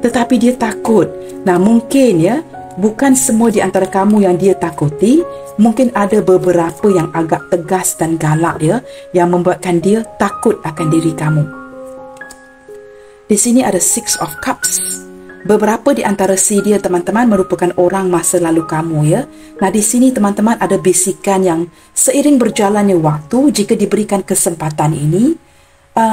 tetapi dia takut. Nah, mungkin ya, bukan semua di antara kamu yang dia takuti. Mungkin ada beberapa yang agak tegas dan galak ya, yang membuatkan dia takut akan diri kamu. Di sini ada Six of Cups. Beberapa di antara si dia teman-teman merupakan orang masa lalu kamu ya. Nah, di sini teman-teman ada bisikan yang seiring berjalannya waktu, jika diberikan kesempatan ini,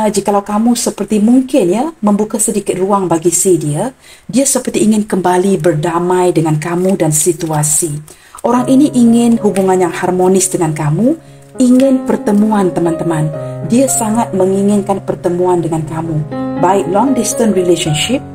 jikalau kamu seperti mungkin ya membuka sedikit ruang bagi si dia seperti ingin kembali berdamai dengan kamu dan situasi. Orang ini ingin hubungan yang harmonis dengan kamu, ingin pertemuan teman-teman. Dia sangat menginginkan pertemuan dengan kamu, baik long distance relationship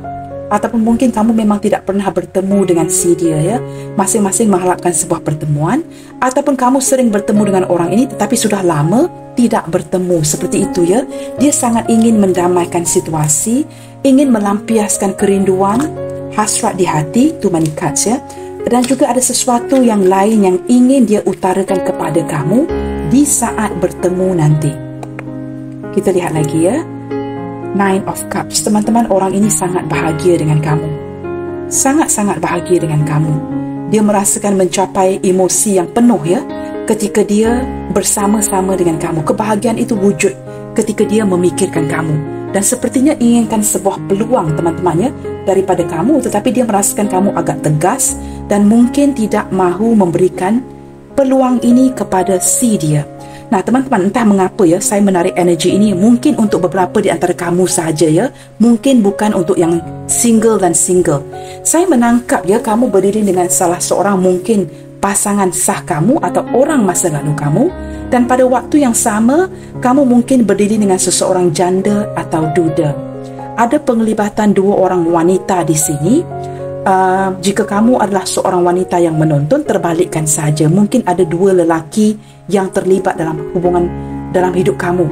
ataupun mungkin kamu memang tidak pernah bertemu dengan si dia ya, masing-masing mengharapkan sebuah pertemuan, ataupun kamu sering bertemu dengan orang ini tetapi sudah lama tidak bertemu, seperti itu ya. Dia sangat ingin mendamaikan situasi, ingin melampiaskan kerinduan, hasrat di hati, too many cards ya. Dan juga ada sesuatu yang lain yang ingin dia utarakan kepada kamu di saat bertemu nanti. Kita lihat lagi ya. Nine of Cups. Teman-teman, orang ini sangat bahagia dengan kamu. Sangat-sangat bahagia dengan kamu. Dia merasakan mencapai emosi yang penuh ya, ketika dia bersama-sama dengan kamu. Kebahagiaan itu wujud ketika dia memikirkan kamu. Dan sepertinya inginkan sebuah peluang teman-teman ya, daripada kamu, tetapi dia merasakan kamu agak tegas dan mungkin tidak mahu memberikan peluang ini kepada si dia. Nah, teman-teman, entah mengapa ya, saya menarik energi ini mungkin untuk beberapa di antara kamu sahaja ya. Mungkin bukan untuk yang single dan single. Saya menangkap ya, kamu berdiri dengan salah seorang mungkin pasangan sah kamu atau orang masa lalu kamu. Dan pada waktu yang sama, kamu mungkin berdiri dengan seseorang janda atau duda. Ada penglibatan dua orang wanita di sini. Jika kamu adalah seorang wanita yang menonton, terbalikkan saja. Mungkin ada dua lelaki yang terlibat dalam hubungan dalam hidup kamu.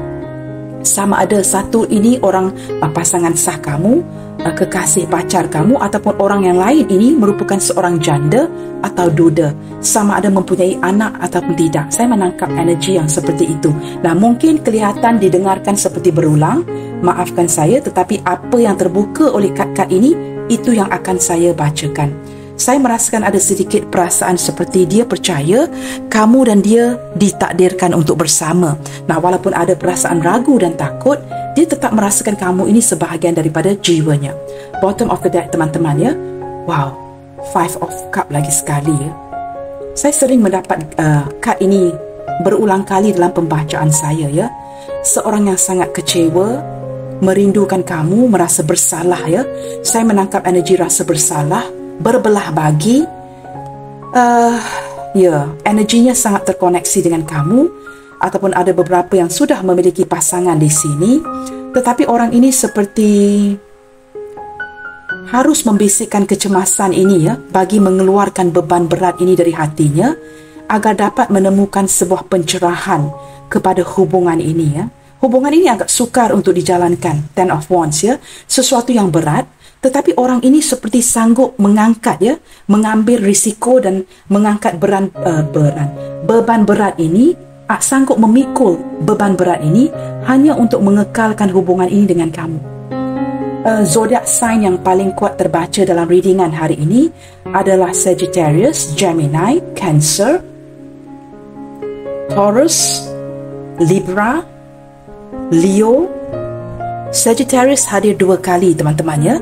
Sama ada satu ini orang pasangan sah kamu, kekasih pacar kamu, ataupun orang yang lain ini merupakan seorang janda atau duda. Sama ada mempunyai anak ataupun tidak. Saya menangkap energi yang seperti itu. Nah, mungkin kelihatan didengarkan seperti berulang. Maafkan saya, tetapi apa yang terbuka oleh kad-kad ini, itu yang akan saya bacakan. Saya merasakan ada sedikit perasaan seperti dia percaya kamu dan dia ditakdirkan untuk bersama. Nah, walaupun ada perasaan ragu dan takut, dia tetap merasakan kamu ini sebahagian daripada jiwanya. Bottom of the deck teman-teman ya. Wow, Five of Cup lagi sekali ya. Saya sering mendapat kad ini berulang kali dalam pembacaan saya ya. Seorang yang sangat kecewa, merindukan kamu, merasa bersalah ya. Saya menangkap energi rasa bersalah, berbelah bagi. Energinya sangat terkoneksi dengan kamu, ataupun ada beberapa yang sudah memiliki pasangan di sini. Tetapi orang ini seperti harus membisikkan kecemasan ini ya, bagi mengeluarkan beban berat ini dari hatinya, agar dapat menemukan sebuah pencerahan kepada hubungan ini ya. Hubungan ini agak sukar untuk dijalankan, Ten of Wands ya, sesuatu yang berat, tetapi orang ini seperti sanggup mengangkat ya, mengambil risiko dan mengangkat beban berat ini, sanggup memikul beban berat ini hanya untuk mengekalkan hubungan ini dengan kamu. Zodiak sign yang paling kuat terbaca dalam readingan hari ini adalah Sagittarius, Gemini, Cancer, Taurus, Libra, Leo. Sagittarius hadir 2 kali teman-teman ya.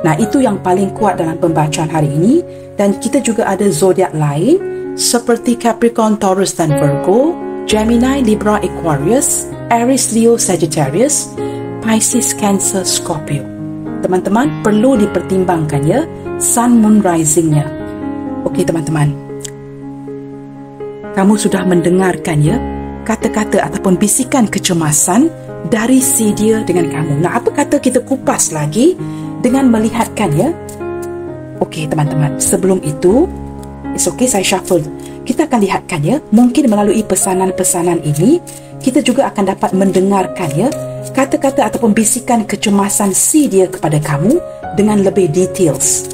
Nah, itu yang paling kuat dalam pembacaan hari ini. Dan kita juga ada zodiak lain seperti Capricorn, Taurus dan Virgo, Gemini, Libra, Aquarius, Aries, Leo, Sagittarius, Pisces, Cancer, Scorpio. Teman-teman, perlu dipertimbangkan ya Sun, Moon, Rising-nya. Okey teman-teman, kamu sudah mendengarkan ya kata-kata ataupun bisikan kecemasan dari si dia dengan kamu. Nah, apa kata kita kupas lagi dengan melihatkan ya. Okey teman-teman, sebelum itu it's okay saya shuffle. Kita akan lihatkan ya, mungkin melalui pesanan-pesanan ini kita juga akan dapat mendengarkan ya kata-kata ataupun bisikan kecemasan si dia kepada kamu dengan lebih details.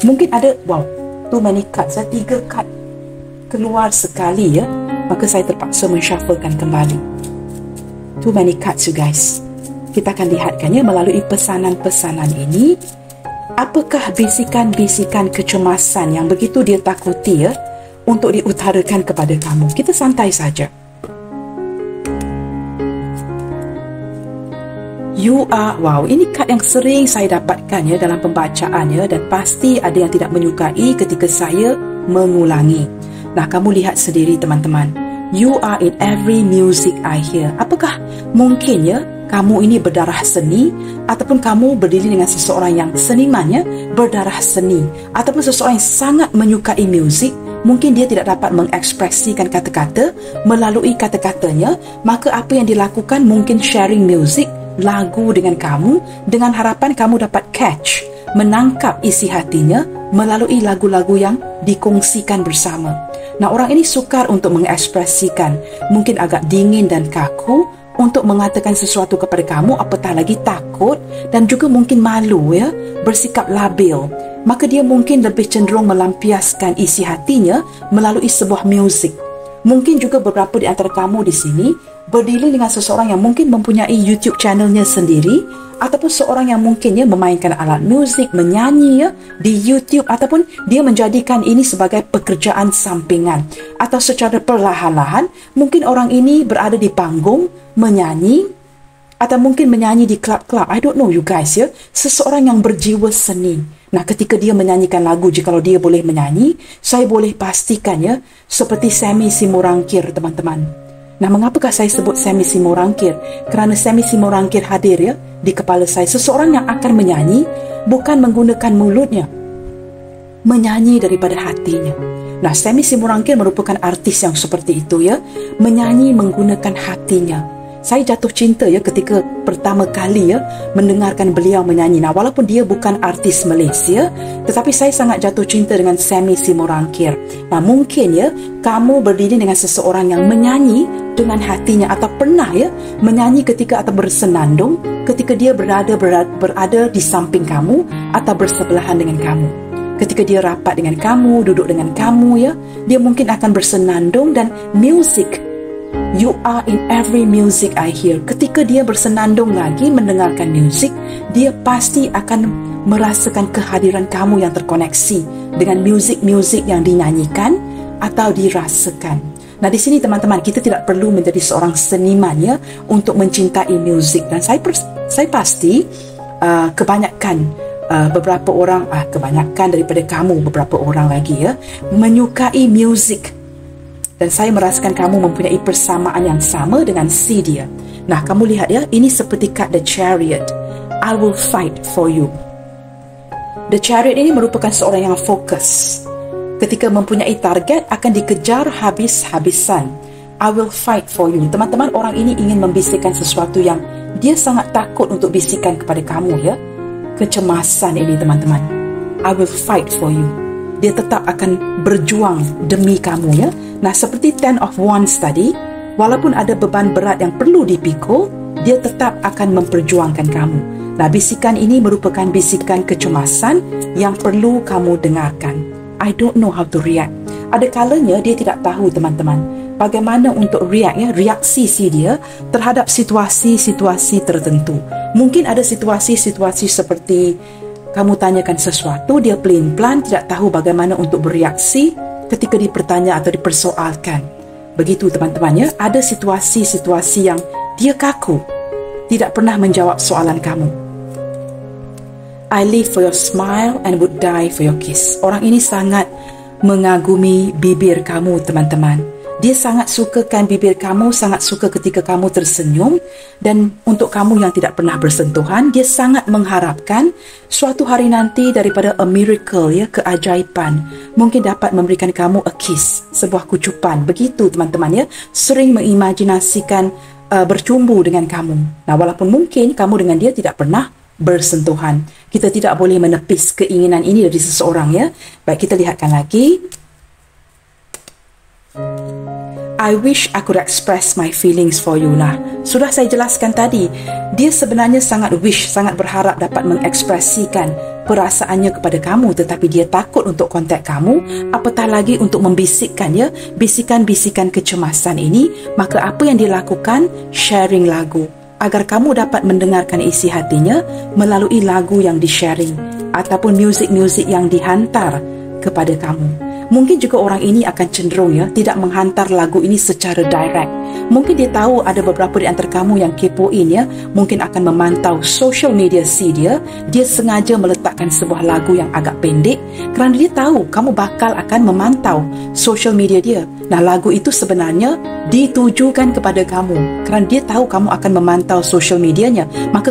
Mungkin ada, wow, too many cards, 3 card keluar sekali ya, maka saya terpaksa menshufflekan kembali. Too many cards you guys. Kita akan lihatkannya melalui pesanan-pesanan ini. Apakah bisikan-bisikan kecemasan yang begitu dia takuti ya untuk diutarakan kepada kamu? Kita santai saja. You are, wow, ini kad yang sering saya dapatkan ya dalam pembacaan ya, dan pasti ada yang tidak menyukai ketika saya mengulangi. Nah, kamu lihat sendiri teman-teman. You are in every music I hear. Apakah mungkin ya kamu ini berdarah seni, ataupun kamu berdiri dengan seseorang yang seniman ya, berdarah seni, ataupun seseorang yang sangat menyukai muzik, mungkin dia tidak dapat mengekspresikan kata-kata melalui kata-katanya, maka apa yang dilakukan mungkin sharing muzik, lagu dengan kamu, dengan harapan kamu dapat catch, menangkap isi hatinya melalui lagu-lagu yang dikongsikan bersama. Nah, orang ini sukar untuk mengekspresikan, mungkin agak dingin dan kaku untuk mengatakan sesuatu kepada kamu, apatah lagi takut dan juga mungkin malu ya, bersikap labil. Maka dia mungkin lebih cenderung melampiaskan isi hatinya melalui sebuah muzik. Mungkin juga beberapa di antara kamu di sini berdiri dengan seseorang yang mungkin mempunyai YouTube channelnya sendiri, ataupun seorang yang mungkinnya memainkan alat muzik, menyanyi ya di YouTube, ataupun dia menjadikan ini sebagai pekerjaan sampingan, atau secara perlahan-lahan mungkin orang ini berada di panggung menyanyi, atau mungkin menyanyi di klub-klub. I don't know you guys ya, seseorang yang berjiwa seni. Nah, ketika dia menyanyikan lagu, jikalau dia boleh menyanyi, saya boleh pastikan ya, seperti Sammy Simorangkir teman-teman. Nah, mengapakah saya sebut Sammy Simorangkir? Kerana Sammy Simorangkir hadir ya di kepala saya. Seseorang yang akan menyanyi bukan menggunakan mulutnya, menyanyi daripada hatinya. Nah, Sammy Simorangkir merupakan artis yang seperti itu ya, menyanyi menggunakan hatinya. Saya jatuh cinta ya ketika pertama kali ya mendengarkan beliau menyanyi. Nah, walaupun dia bukan artis Malaysia, tetapi saya sangat jatuh cinta dengan Sammy Simorangkir. Nah, mungkin ya kamu berdiri dengan seseorang yang menyanyi dengan hatinya, atau pernah ya menyanyi ketika atau bersenandung ketika dia berada di samping kamu atau bersebelahan dengan kamu. Ketika dia rapat dengan kamu, duduk dengan kamu ya, dia mungkin akan bersenandung dan muzik. You are in every music I hear. Ketika dia bersenandung lagi mendengarkan muzik, dia pasti akan merasakan kehadiran kamu yang terkoneksi dengan muzik-muzik yang dinyanyikan atau dirasakan. Nah, di sini teman-teman, kita tidak perlu menjadi seorang seniman ya untuk mencintai muzik. Dan saya pasti kebanyakan beberapa orang, kebanyakan daripada kamu, beberapa orang lagi ya, menyukai muzik. Dan saya merasakan kamu mempunyai persamaan yang sama dengan si dia. Nah, kamu lihat ya, ini seperti kad The Chariot. I will fight for you. The Chariot ini merupakan seorang yang fokus. Ketika mempunyai target, akan dikejar habis-habisan. I will fight for you. Teman-teman, orang ini ingin membisikkan sesuatu yang dia sangat takut untuk bisikan kepada kamu ya. Kecemasan ini teman-teman. I will fight for you. Dia tetap akan berjuang demi kamu ya. Nah, seperti Ten of Wands tadi, walaupun ada beban berat yang perlu dipikul, dia tetap akan memperjuangkan kamu. Nah, bisikan ini merupakan bisikan kecemasan yang perlu kamu dengarkan. I don't know how to react. Ada kalanya dia tidak tahu teman-teman bagaimana untuk react ya, reaksi si dia terhadap situasi-situasi tertentu. Mungkin ada situasi-situasi seperti kamu tanyakan sesuatu, dia pelin-pelan tidak tahu bagaimana untuk bereaksi ketika dipertanya atau dipersoalkan. Begitu teman-teman ya, ada situasi-situasi yang dia kaku, tidak pernah menjawab soalan kamu. I live for your smile and would die for your kiss. Orang ini sangat mengagumi bibir kamu teman-teman. Dia sangat sukakan bibir kamu, sangat suka ketika kamu tersenyum. Dan untuk kamu yang tidak pernah bersentuhan, dia sangat mengharapkan suatu hari nanti daripada a miracle ya, keajaiban, mungkin dapat memberikan kamu a kiss, sebuah kucupan. Begitu teman-teman ya, sering mengimajinasikan bercumbu dengan kamu. Nah, walaupun mungkin kamu dengan dia tidak pernah bersentuhan. Kita tidak boleh menepis keinginan ini dari seseorang, ya. Baik, kita lihatkan lagi. I wish I could express my feelings for you. Nah, sudah saya jelaskan tadi, dia sebenarnya sangat wish, sangat berharap dapat mengekspresikan perasaannya kepada kamu, tetapi dia takut untuk kontak kamu, apatah lagi untuk membisikkan, ya, bisikan-bisikan kecemasan ini. Maka apa yang dia lakukan? Sharing lagu, agar kamu dapat mendengarkan isi hatinya melalui lagu yang di-sharing ataupun muzik-muzik yang dihantar kepada kamu. Mungkin juga orang ini akan cenderung, ya, tidak menghantar lagu ini secara direct. Mungkin dia tahu ada beberapa di antara kamu yang kepoin, ya, mungkin akan memantau social media dia. Dia sengaja meletakkan sebuah lagu yang agak pendek kerana dia tahu kamu bakal akan memantau social media dia. Nah, lagu itu sebenarnya ditujukan kepada kamu kerana dia tahu kamu akan memantau social medianya. Maka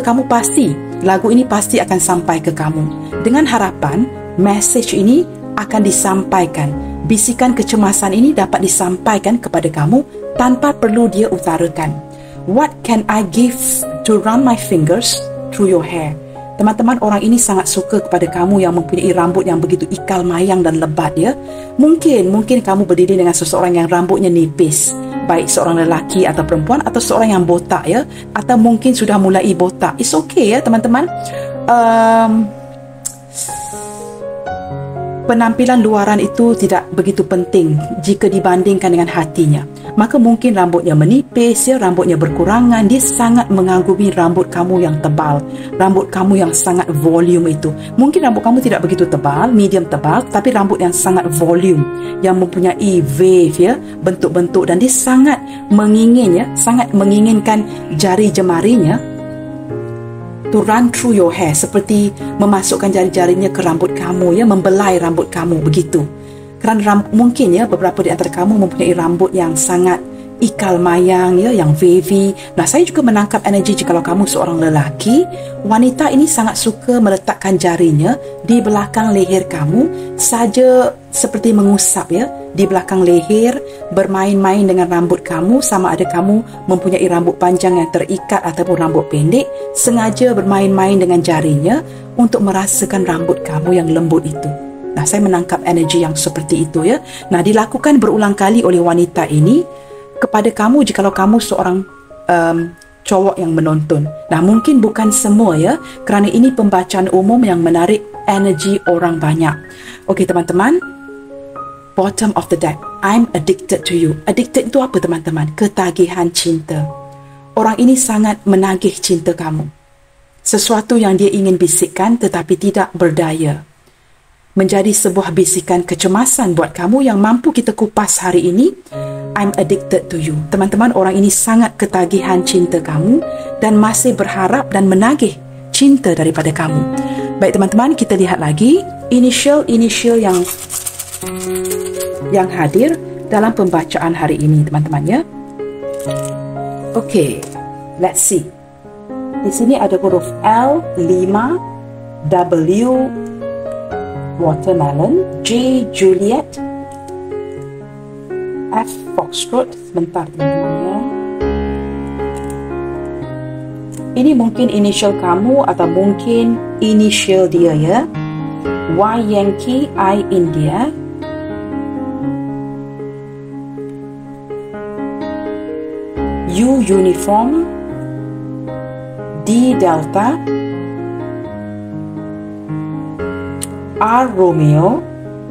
lagu ini pasti akan sampai ke kamu dengan harapan message ini akan disampaikan. Bisikan kecemasan ini dapat disampaikan kepada kamu tanpa perlu dia utarakan. What can I give to run my fingers through your hair? Teman-teman, orang ini sangat suka kepada kamu yang mempunyai rambut yang begitu ikal mayang dan lebat, ya. Mungkin kamu berdiri dengan seseorang yang rambutnya nipis, baik seorang lelaki atau perempuan, atau seorang yang botak, ya, atau mungkin sudah mulai botak. It's okay, ya, teman-teman. Penampilan luaran itu tidak begitu penting jika dibandingkan dengan hatinya. Maka mungkin rambutnya menipis, ya, rambutnya berkurangan. Dia sangat mengagumi rambut kamu yang tebal, rambut kamu yang sangat volume itu. Mungkin rambut kamu tidak begitu tebal, medium tebal, tapi rambut yang sangat volume, yang mempunyai wave, ya, bentuk-bentuk, dan dia sangat menginginkan jari jemarinya to run through your hair, seperti memasukkan jari-jarinya ke rambut kamu, ya, membelai rambut kamu begitu. Kerana mungkin, ya, beberapa di antara kamu mempunyai rambut yang sangat ikal mayang, ya, yang wavy. Nah, saya juga menangkap energi jikalau kamu seorang lelaki, wanita ini sangat suka meletakkan jarinya di belakang leher kamu, saja seperti mengusap, ya, di belakang leher, bermain-main dengan rambut kamu, sama ada kamu mempunyai rambut panjang yang terikat ataupun rambut pendek, sengaja bermain-main dengan jarinya untuk merasakan rambut kamu yang lembut itu. Nah, saya menangkap energi yang seperti itu, ya. Nah, dilakukan berulang kali oleh wanita ini kepada kamu jikalau kamu seorang cowok yang menonton. Nah, mungkin bukan semua, ya, kerana ini pembacaan umum yang menarik energi orang banyak. Okey, teman-teman, bottom of the deck, I'm addicted to you. Addicted itu apa, teman-teman? Ketagihan cinta. Orang ini sangat menagih cinta kamu. Sesuatu yang dia ingin bisikkan tetapi tidak berdaya. Menjadi sebuah bisikan kecemasan buat kamu yang mampu kita kupas hari ini. I'm addicted to you. Teman-teman, orang ini sangat ketagihan cinta kamu dan masih berharap dan menagih cinta daripada kamu. Baik, teman-teman, kita lihat lagi initial yang hadir dalam pembacaan hari ini, teman-teman, ya. Okey, let's see. Di sini ada huruf L, 5, W, watermelon, J, Juliet, F, Foxtrot. Sebentar, teman-teman, ya. Ini mungkin initial kamu atau mungkin initial dia, ya. Y, Yankee, I, India, U, Uniform, D, Delta, R, Romeo.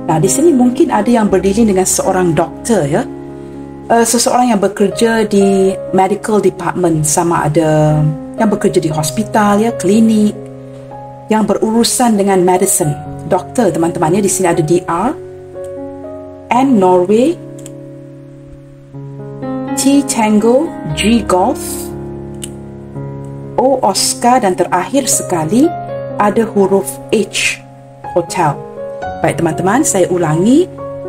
Nah, di sini mungkin ada yang berdiri dengan seorang doktor, ya. Seseorang yang bekerja di medical department, sama ada yang bekerja di hospital, ya, klinik, yang berurusan dengan medicine. Doktor, teman-teman, ya. Di sini ada DR, N, Norway, T, Tango, G, Golf, O, Oscar, dan terakhir sekali ada huruf H, Hotel. Baik, teman-teman, saya ulangi.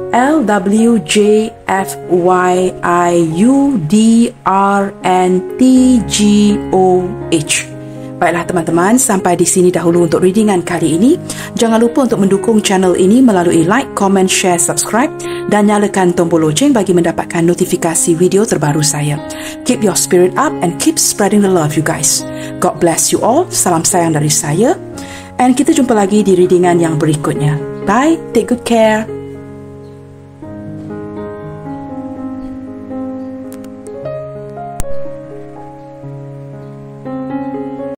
L, W, J, F, Y, I, U, D, R, N, T, G, O, H. Baiklah teman-teman, sampai di sini dahulu untuk readingan kali ini. Jangan lupa untuk mendukung channel ini melalui like, comment, share, subscribe dan nyalakan tombol loceng bagi mendapatkan notifikasi video terbaru saya. Keep your spirit up and keep spreading the love, you guys. God bless you all. Salam sayang dari saya. And kita jumpa lagi di readingan yang berikutnya. Bye. Take good care.